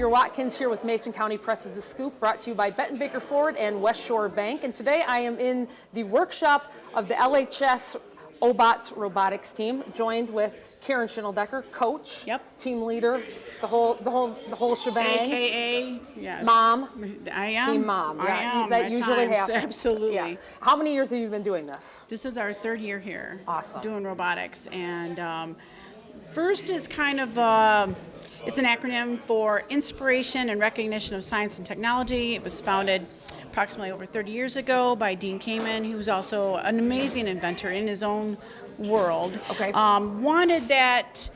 Baker Watkins here with Mason County Press's The Scoop, brought to you by Betten Baker Ford and West Shore Bank. And today I am in the workshop of the LHS O-Bots robotics team, joined with Karen Schindeldecker, coach, team leader, the whole shebang. AKA, yes. Mom. I am. Team mom. I am. That at usually times. happens. Absolutely. Yes. How many years have you been doing this? This is our third year here. Awesome. Doing robotics. And first is kind of, it's an acronym for Inspiration and Recognition of Science and Technology. It was founded approximately over 30 years ago by Dean Kamen, who's also an amazing inventor in his own world. Okay. Wanted that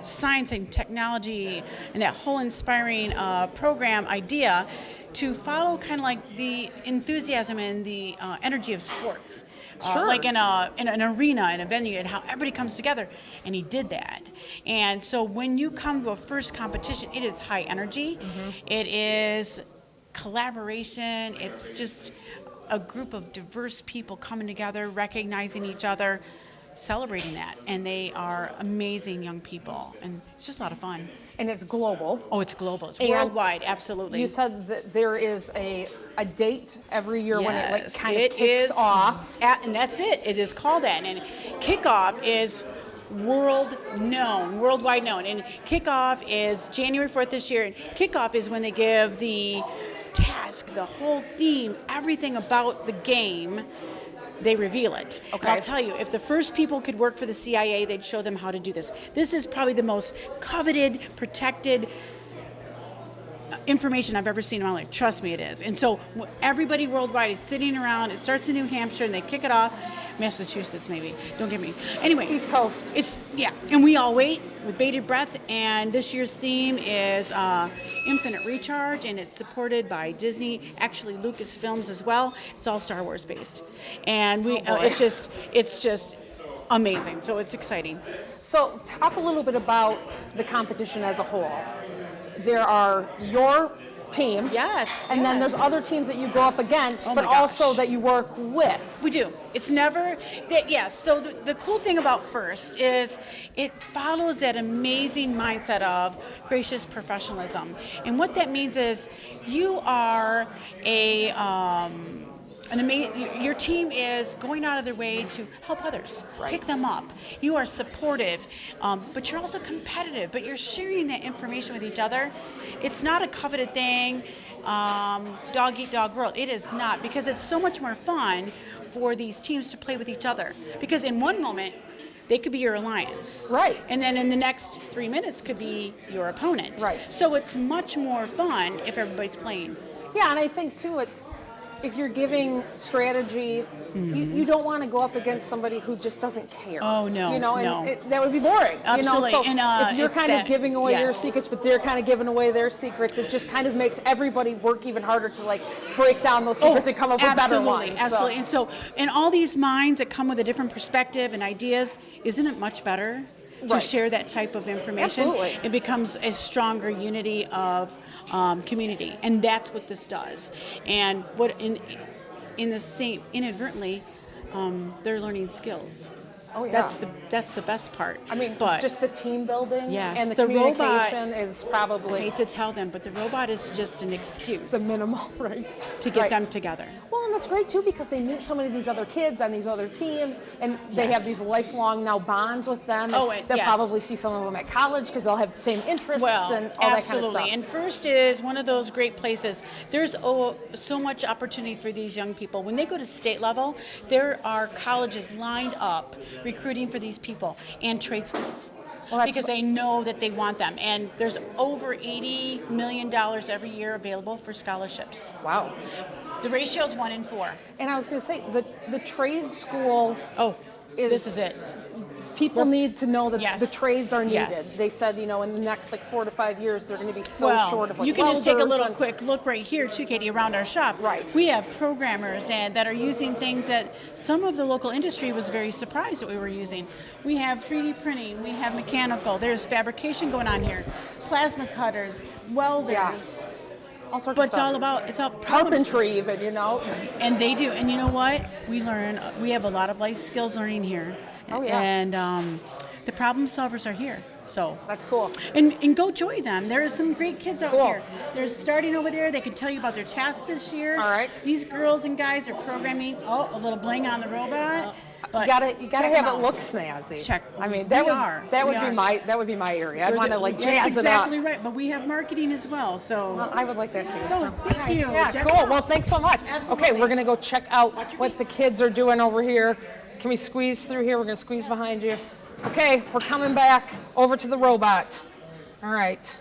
science and technology and that whole inspiring program idea to follow kind of like the enthusiasm and the energy of sports. Sure. Like in an arena, in a venue, and how everybody comes together, and he did that. And so when you come to a first competition, it is high energy. Mm-hmm. It is collaboration. It's just a group of diverse people coming together, recognizing each other, celebrating that. And they are amazing young people, and it's just a lot of fun. And it's global. Oh, it's global. It's worldwide, absolutely. You said that there is a date every year when it like kind of kicks is off. And that's it. It is called that. And kickoff is worldwide known. And kickoff is January 4th this year. And kickoff is when they give the task, the whole theme, everything about the game. They reveal it. Okay. And I'll tell you, if the first people could work for the CIA, they'd show them how to do this. This is probably the most coveted, protected information I've ever seen in my life. Trust me, it is. And so everybody worldwide is sitting around. It starts in New Hampshire, and they kick it off. Massachusetts, maybe. Don't get me. Anyway. East Coast. And we all wait with bated breath. And this year's theme is Infinite Recharge, and it's supported by Disney, actually Lucasfilms as well. It's all Star Wars based. And it's just amazing. So it's exciting. So talk a little bit about the competition as a whole. There are your team. Yes. And then there's other teams that you go up against, but also that you work with. We do. It's never that. Yes. So the cool thing about FIRST is it follows that amazing mindset of gracious professionalism, and what that means is you are your team is going out of their way to help others, pick them up. You are supportive, but you're also competitive, but you're sharing that information with each other. It's not a coveted thing, dog eat dog world. It is not, because it's so much more fun for these teams to play with each other. Because in one moment, they could be your alliance. Right. And then in the next 3 minutes could be your opponent. Right. So it's much more fun if everybody's playing. Yeah, and I think too, if you're giving strategy, you don't want to go up against somebody who just doesn't care. Oh, no. That would be boring. Absolutely. So if you're kind of giving away your secrets, but they're kind of giving away their secrets, it just kind of makes everybody work even harder to like break down those secrets and come up with better ones. Absolutely. And all these minds that come with a different perspective and ideas, isn't it much better to share that type of information? Absolutely. It becomes a stronger unity of community, and that's what this does. And what in the same inadvertently, they're learning skills. Oh yeah. That's the best part. I mean, but just the team building and the robot communication is probably. I hate to tell them, but the robot is just an excuse. The minimal, to get them together. Well, and that's great too, because they meet so many of these other kids on these other teams, and they have these lifelong now bonds with them. They'll probably see some of them at college because they'll have the same interests and all that kind of stuff. And FIRST is one of those great places. There's so much opportunity for these young people. When they go to state level, there are colleges lined up recruiting for these people, and trade schools. Because they know that they want them. And there's over $80 million every year available for scholarships. Wow. The ratio is 1 in 4. And I was going to say, the trade school this is it. People need to know that the trades are needed. Yes. They said, in the next 4 to 5 years, they're going to be so short of you can just take a little quick look right here too, Katie, around our shop. Right. We have programmers that are using things that some of the local industry was very surprised that we were using. We have 3D printing, we have mechanical, there's fabrication going on here, plasma cutters, welders. Yeah. All sorts but of stuff. It's all carpentry even, And they do. And you know what? We have a lot of life skills learning here. Oh, yeah. And the problem solvers are here. So That's cool. and go join them. There are some great kids out Cool. here. They're starting over there. They can tell you about their tasks this year. All right. These girls and guys are programming. Oh, a little bling on the robot. But You gotta check have them it out. look snazzy. Check. I mean, We that are. would be my area. I'd We're want to the- like That's jazz exactly it up. right. But we have marketing as well. So Well, I would like that too. So, thank you. Yeah, Check cool. it out. Well, thanks so much. Absolutely. Okay, we're gonna go check out your what feet. the kids are doing over here. Can we squeeze through here? We're gonna squeeze behind you. Okay, we're coming back over to the robot. All right.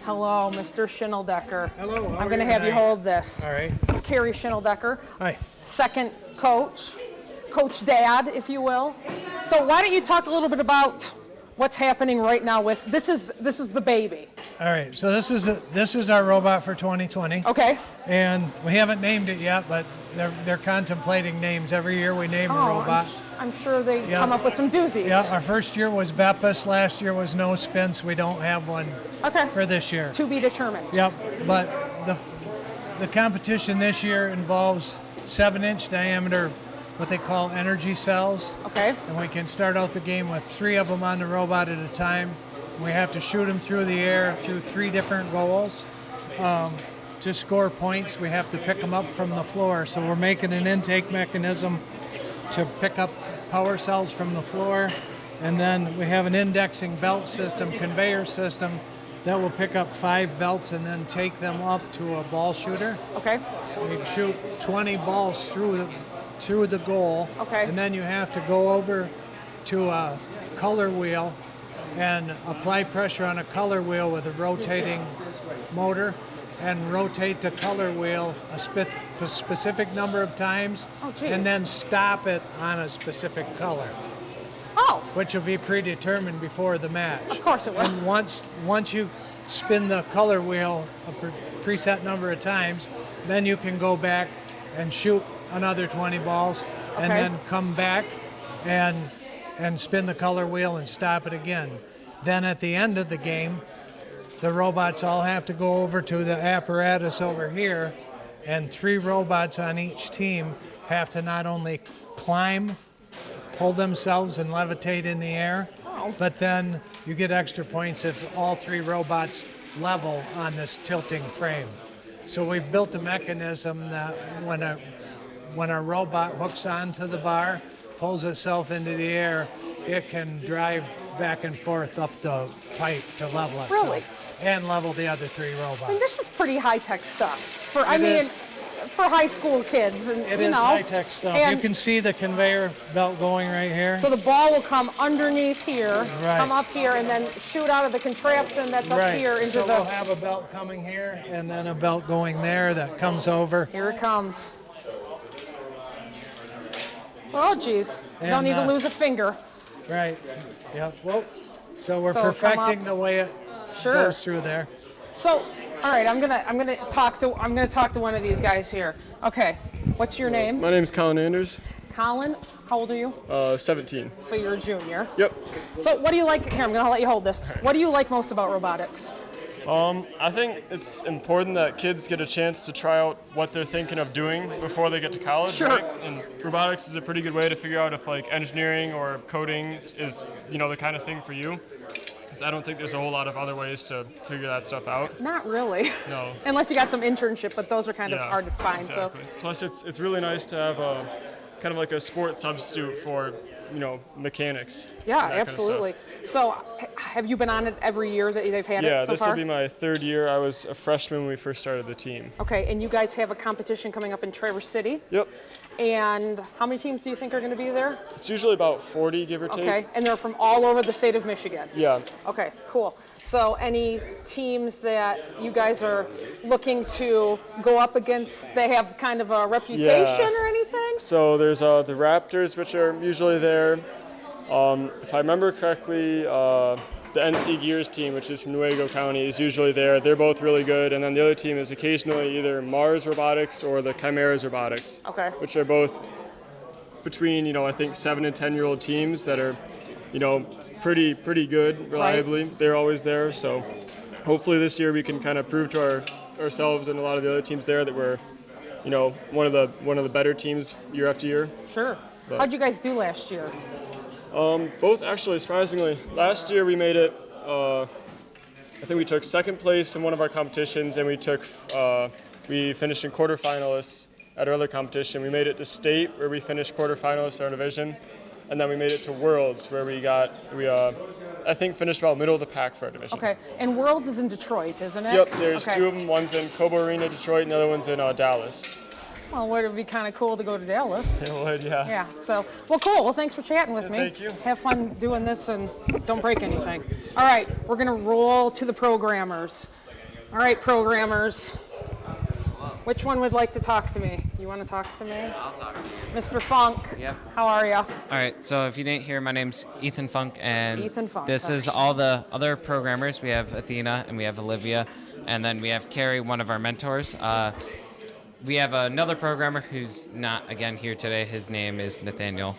Hello, Mr. Schineldecker. Hello, how I'm are going to you have you tonight? hold this. All right. This is Carrie Schineldecker, Hi. second coach, Coach Dad, if you will. So why don't you talk a little bit about what's happening right now with this is the baby. All right. So this is our robot for 2020, Okay. and we haven't named it yet, but they're contemplating names. Every year we name a robot. I'm sure they Yeah. come up with some doozies. Yeah. Our first year was Beppes. Last year was No Spins. We don't have one Okay. for this year. To be determined. Yep. But the competition this year involves 7-inch diameter, what they call energy cells. Okay. And we can start out the game with 3 of them on the robot at a time. We have to shoot them through the air through 3 different goals. To score points, we have to pick them up from the floor. So we're making an intake mechanism to pick up power cells from the floor. And then we have an indexing belt system, conveyor system, that will pick up 5 belts and then take them up to a ball shooter. Okay. You can shoot 20 balls through the goal. Okay. And then you have to go over to a color wheel and apply pressure on a color wheel with a rotating motor and rotate the color wheel a specific number of times Oh, geez. and then stop it on a specific color, Oh, which will be predetermined before the match. Of course it will. And once you spin the color wheel a preset number of times, then you can go back and shoot another 20 balls and Okay. then come back and spin the color wheel and stop it again. Then at the end of the game, the robots all have to go over to the apparatus over here, and 3 robots on each team have to not only climb, pull themselves and levitate in the air, but then you get extra points if all 3 robots level on this tilting frame. So we've built a mechanism that when a robot hooks onto the bar, pulls itself into the air, it can drive back and forth up the pipe to level itself. Really? And level the other 3 robots. I mean, this is pretty high-tech stuff. For It is. for high school kids, and It you is know, high-tech stuff. And You can see the conveyor belt going right here. so the ball will come underneath here, Right. come up here, and then shoot out of the contraption that's up right. here into So the. we'll have a belt coming here and then a belt going there that comes over. Here it comes. Oh, geez. And, Don't need to lose a finger. Right. Yep. Whoa. So we're So come perfecting up. the way it Sure. goes through there. So, all right, I'm gonna talk to one of these guys here. Okay, what's your name? My name's Colin Anders, Colin. How old are you? 17. So you're a junior. Yep. So what do you like? Here, I'm gonna let you hold this. What do you like most about robotics? I think it's important that kids get a chance to try out what they're thinking of doing before they get to college, Sure. right? And robotics is a pretty good way to figure out if like engineering or coding is, the kind of thing for you. Because I don't think there's a whole lot of other ways to figure that stuff out. Not really. No. Unless you got some internship, but those are kind of hard to find. Exactly. Plus, it's really nice to have a kind of like a sports substitute for, mechanics. So yeah, and that kind of absolutely. stuff. So have you been on it every year that they've had Yeah, it so this far? will be my 3rd year. I was a freshman when we first started the team. Okay, and you guys have a competition coming up in Traverse City. Yep. And how many teams do you think are going to be there? It's usually about 40, give or take. Okay, and they're from all over the state of Michigan. Yeah. Okay, cool. So any teams that you guys are looking to go up against, they have kind of a reputation or anything? So there's the Raptors, which are usually there. If I remember correctly, the NC Gears team, which is from Nuevo County, is usually there. They're both really good. And then the other team is occasionally either Mars Robotics or the Chimeras Robotics, Okay. which are both between, I think 7 and 10-year-old teams that are, pretty good reliably. They're always there. So hopefully this year we can kind of prove to ourselves and a lot of the other teams there that we're one of the better teams year after year. Sure. But- How'd you guys do last year? Both actually, surprisingly. Last year we made it. I think we took second place in one of our competitions, and we finished in quarterfinalists at our other competition. We made it to state, where we finished quarterfinalists in our division, and then we made it to Worlds, where we I think finished about middle of the pack for our division. Okay, and Worlds is in Detroit, isn't it? Yep, there's Okay. two of them. One's in Cobo Arena, Detroit, and the other one's in Dallas. Well, would it be kind of cool to go to Dallas? It would, yeah. Yeah, so, well, cool. Well, thanks for chatting with me. Thank you. Have fun doing this and don't break anything. All right, we're going to roll to the programmers. All right, programmers. Which one would like to talk to me? You want to talk to me? I'll talk to you. Mr. Funk. Yep. How are you? All right, so if you didn't hear, my name's Ethan Funk, and Ethan Funk, this is all the other programmers. We have Athena, and we have Olivia, and then we have Carrie, one of our mentors. We have another programmer who's not, again, here today. His name is Nathaniel,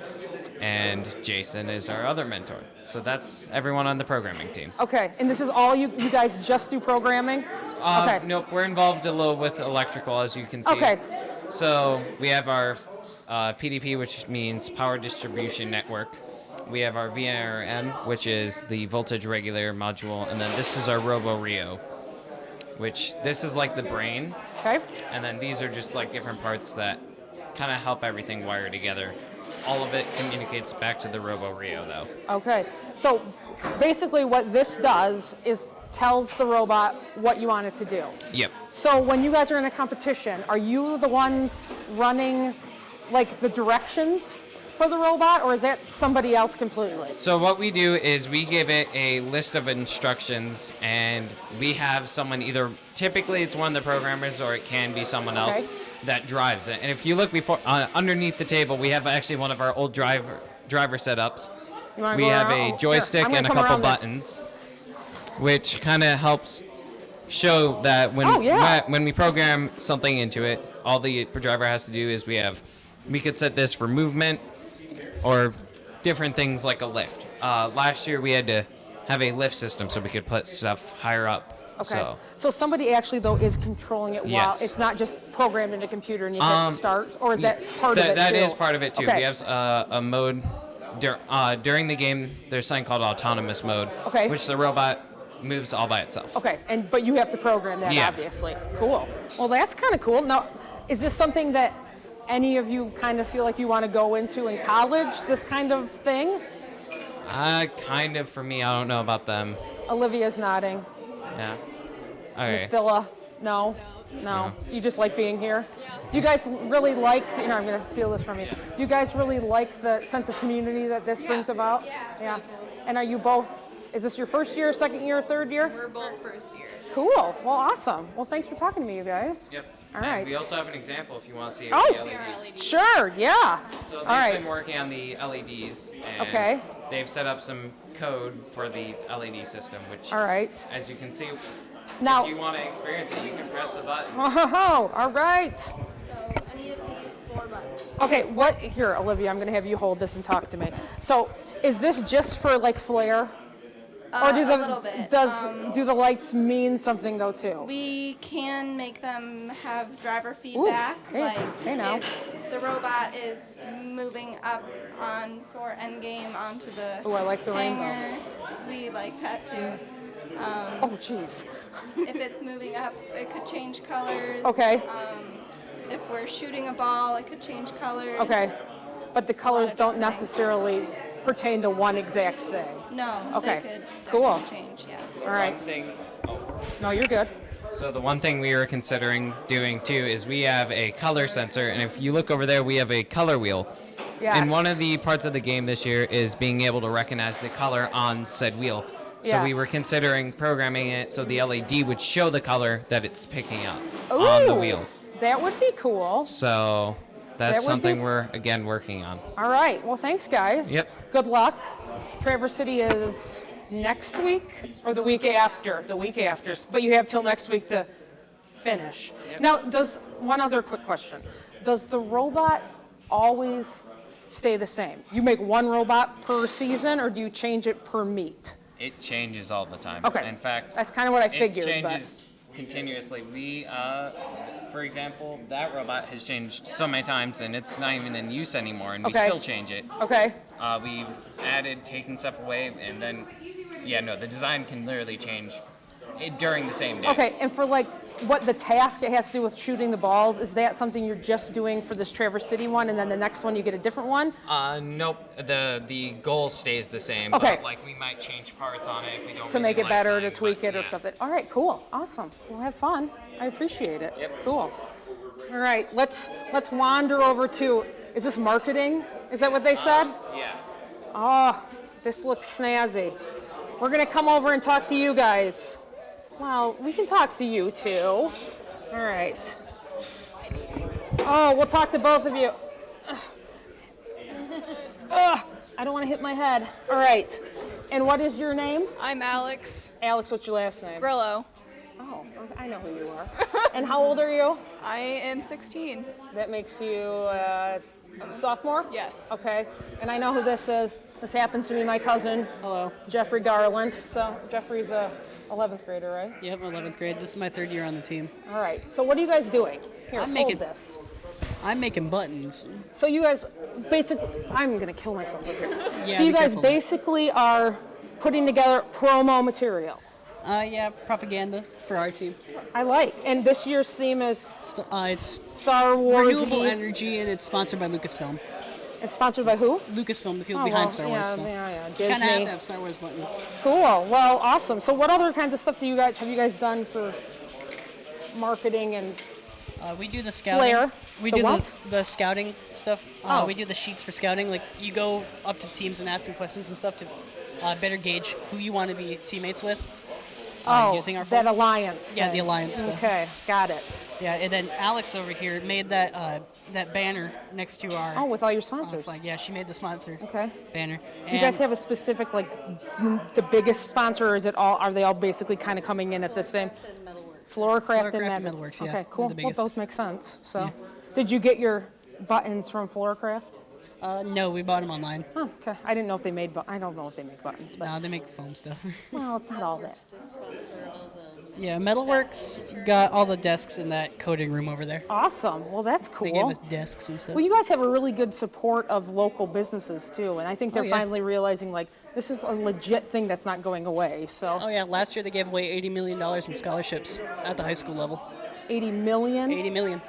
and Jason is our other mentor. So that's everyone on the programming team. Okay, and this is all you guys just do programming? Okay. Nope, we're involved a little with electrical, as you can see. Okay. So we have our PDP, which means Power Distribution Network. We have our VRM, which is the voltage regulator module, and then this is our Robo Rio, which this is like the brain, Okay. and then these are just like different parts that kind of help everything wire together. All of it communicates back to the Robo Rio, though. Okay. So basically what this does is tells the robot what you want it to do. Yep. So when you guys are in a competition, are you the ones running like the directions for the robot, or is that somebody else completely? So what we do is we give it a list of instructions, and we have someone, either typically it's one of the programmers or it can be someone else Okay. that drives it. And if you look before underneath the table, we have actually one of our old driver setups. You wanna We go have around? a Oh, here, joystick I'm gonna and a come couple around there. buttons, which kind of helps show that when Oh, yeah. when we program something into it, all the driver has to do is we could set this for movement or different things like a lift. Last year we had to have a lift system so we could put stuff higher up. Okay. So somebody actually though is controlling it while Yes. it's not just programmed in a computer and you hit start, or is that part of it That too? is part of it too. Okay. We have a mode during the game. There's something called autonomous mode, Okay. which the robot moves all by itself. Okay, but you have to program that, Yeah. obviously. Cool. Well, that's kind of cool. Now, is this something that any of you kind of feel like you want to go into in college, this kind of thing? Kind of for me. I don't know about them. Olivia's nodding. Yeah. Okay. Stilla? No? No. You just like being here? Do you guys really like, I'm going to steal this from you. Do you guys really like the sense of community that this brings about? Yeah. And are you both, is this your first year, second year, third year? We're both first years. Cool. Well, awesome. Well, thanks for talking to me, you guys. Yep. All And right. we also have an example if you want to see Oh. the LEDs. Sure, yeah. So they've All right. been working on the LEDs, and Okay. they've set up some code for the LED system, which, All right. as you can see, Now, if you want to experience it, you can press the button. oh, all right. So any of these 4 buttons. Okay, here, Olivia, I'm going to have you hold this and talk to me. So, is this just for like flair? Or do A little bit. do the lights mean something though too? We can make them have driver feedback. hey, like hey now. if the robot is moving up on for endgame onto the Ooh, I like the rainbow. hanger, we like that too. Oh, jeez. If it's moving up, it could change colors. Okay. If we're shooting a ball, it could change colors. Okay. But the colors of don't different things. necessarily pertain to one exact thing. No, Okay, they could cool. definitely change, yeah. All right. One thing. No, you're good. So the one thing we were considering doing too is we have a color sensor, and if you look over there, we have a color wheel. Yes. And one of the parts of the game this year is being able to recognize the color on said wheel. So we Yes. were considering programming it so the LED would show the color that it's picking up on the Ooh, wheel. That would be cool. So that's That would something be- we're, again, working on. All right. Well, thanks, guys. Yep. Good luck. Traverse City is next week or the week after? The week after. But you have till next week to finish. Now, one other quick question. Does the robot always stay the same? You make one robot per season, or do you change it per meet? It changes all the time. Okay. In fact, That's kind of what I it figured. changes continuously. We, for example, that robot has changed so many times, and it's not even in use anymore, and we Okay. still change it. Okay. We've added, taken stuff away, and then, the design can literally change during the same day. Okay, and for like what the task it has to do with shooting the balls, is that something you're just doing for this Traverse City one, and then the next one you get a different one? Nope. The goal stays the same. Okay. But, like, we might change parts on it if we don't To really make it like better, to something, tweak but, it or yeah. something. All right, cool, awesome. We'll have fun. I appreciate it. Yep. Cool. All right, let's wander over to, is this marketing? Is that what they said? Yeah. Oh, this looks snazzy. We're gonna come over and talk to you guys. Well, we can talk to you too. All right. Oh, we'll talk to both of you. Ugh, I don't want to hit my head. All right. And what is your name? I'm Alex Alex, what's your last name? Grillo. Oh, I know who you are. And how old are you? I am 16. That makes you sophomore? Yes. Okay. And I know who this is. This happens to be my cousin. Hello. Jeffrey Garland. So Jeffrey's a 11th grader, right? Yep, 11th grade. This is my 3rd year on the team. All right. So what are you guys doing? Here, I'm hold making- this. I'm making buttons. So you guys basically, I'm gonna kill myself over here. Yeah, So you be guys careful. basically are putting together promo material. Yeah, propaganda for our team. I like. And this year's theme is It's Star Wars. renewable energy, and it's sponsored by Lucasfilm. It's sponsored by who? Lucasfilm, the people Oh, behind well, Star Wars. yeah, So yeah, kind of have Disney. to have Star Wars buttons. Cool. Well, awesome. So what other kinds of stuff have you guys done for marketing and We do the scouting. Flair. We The do what? the scouting stuff. Oh. We do the sheets for scouting. Like, you go up to teams and ask them questions and stuff to better gauge who you want to be teammates with. Using our that forms. alliance? Yeah, thing. the alliance stuff. Okay, got it. Yeah, and then Alex over here made that banner next to our Oh, with all your sponsors. flag. Yeah, she made the sponsor Okay. banner. Do you guys have a specific, like, the biggest sponsor, or is it all? Are they all basically kind of coming in at the same? Floorcraft and Floorcraft and Metal. Metalworks, yeah, Okay, cool. the Well, biggest. those make sense. So, Yeah. did you get your buttons from Floorcraft? No, we bought them online. Oh, okay. I didn't know if they made. I don't know if they make buttons, but No, they make foam stuff. well, it's not all that. Yeah, Metalworks got all the desks in that coding room over there. Awesome. Well, that's They gave cool. us desks and stuff. Well, you guys have a really good support of local businesses too, and I think they're Oh, yeah. finally realizing like this is a legit thing that's not going away. So, Oh yeah, last year they gave away $80 million in scholarships at the high school level. 80 million. 80 million.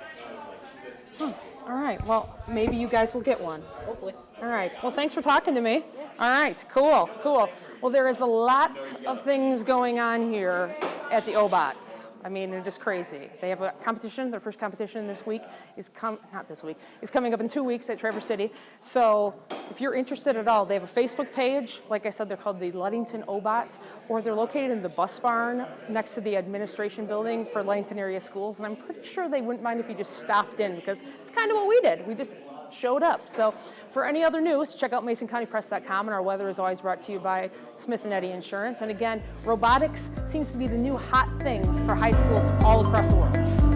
All right. Well, maybe you guys will get one. Hopefully. All right. Well, thanks for talking to me. All right. Cool. Cool. Well, there is a lot of things going on here at the O-Bots. I mean, they're just crazy. They have a competition. Their first competition this week is coming up in 2 weeks at Traverse City. So if you're interested at all, they have a Facebook page. Like I said, they're called the Ludington O-Bots, or they're located in the bus barn next to the administration building for Ludington area schools. And I'm pretty sure they wouldn't mind if you just stopped in, because it's kind of what we did. We just showed up. So for any other news, check out MasonCountyPress.com, and our weather is always brought to you by Smith & Eddy Insurance. And again, robotics seems to be the new hot thing for high schools all across the world.